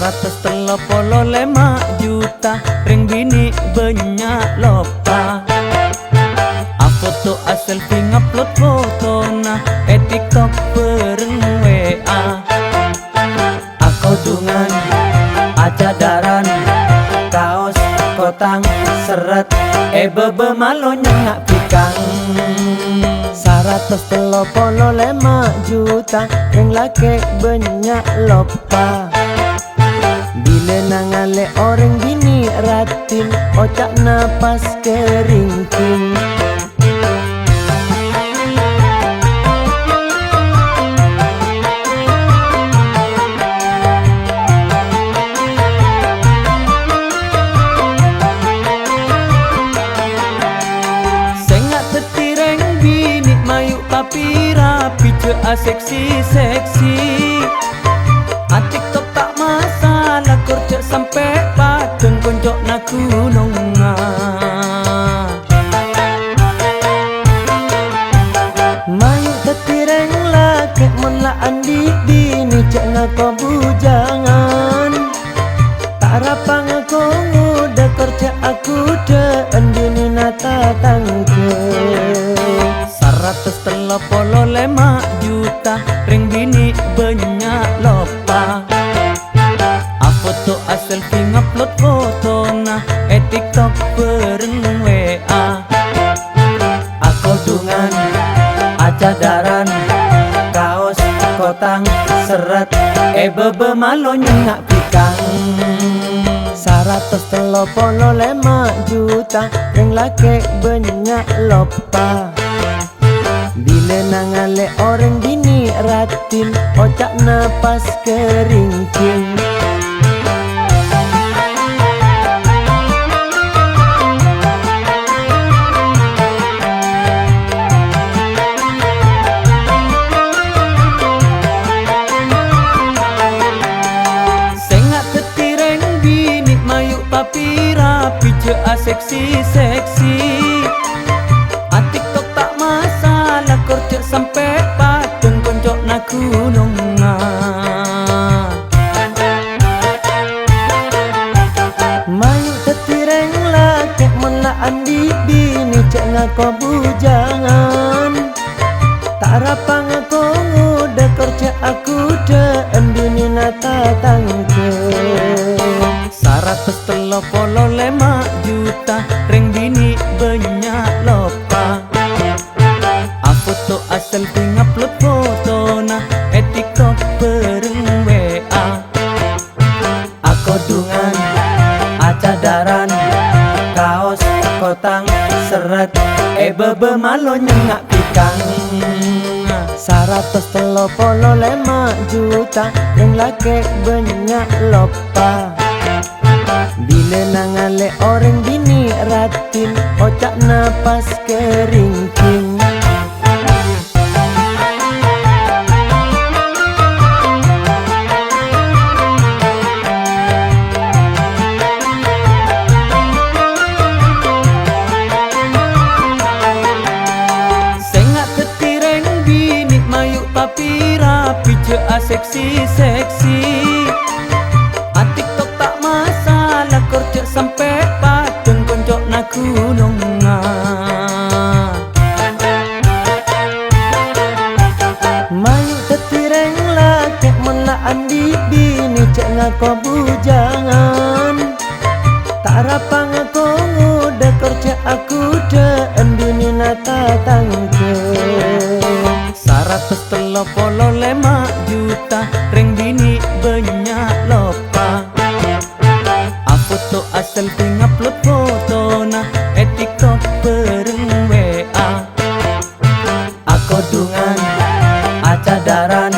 135 juta ring bini banyak lopa. Foto selfie ngupload foto na TikTok bareng WA. Aku dungan acadaran kaos kotang seret bebe malo nyengak pikang. 135 juta ring laki banyak lopa. Bila nangale orang bini ratin ocak napas keringking. Tapi rapi seksi-seksi. TikTok tak masalah kerja sampai padang konjok na gununga. Mayu tetireng laki monla andi bini cek ngako bujangan. Tak rapang aku nguda kerja aku de andini nata tangke. 135 juta ring bini banyak lopa. Foto selfie ngupload foto na TikTok bareng WA. Aku dungan acadaran kaos kotang seret bebe malo nyengak pikang. 135 juta ring laki banyak lopa. Bila nangale orang bini ratin ocak napas keringking. Sengak ketireng bini mayu tapi rapi seksi-seksi. TikTok tak masalah kerja sampai padang konjok na gununga. Mayu tetireng laki monla andi bini cek ngako bujangan. Tak rapang aku nguda kerja aku de andini nata tangke. 135 juta ring bini banyak lopa. Foto selfie ngupload foto na TikTok bareng WA. Aku dungan acadaran kaos kotang seret bebe malo nyengak pikang. 135 juta ring laki banyak lopa. Bila nangale orang bini ratin ocak napas keringking. Tapi rapi seksi-seksi. TikTok tak masalah kerja sampai padang konjok na gununga. Mayu tetireng laki monla andi bini cek ngako bujangan. Tak rapang aku nguda kerja aku de andini nata tangke. 135 juta ring bini banyak lopa. Foto selfie ngupload foto na TikTok bareng WA. Aku dungan acadaran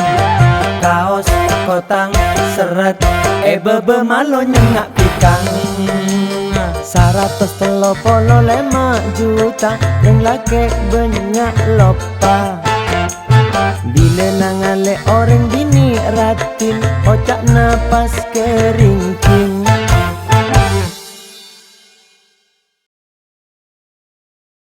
kaos kotang seret bebe malo nyengak pikang. 135 juta ring laki banyak lopa. Bila nangale orang bini ratin ocak napas kering.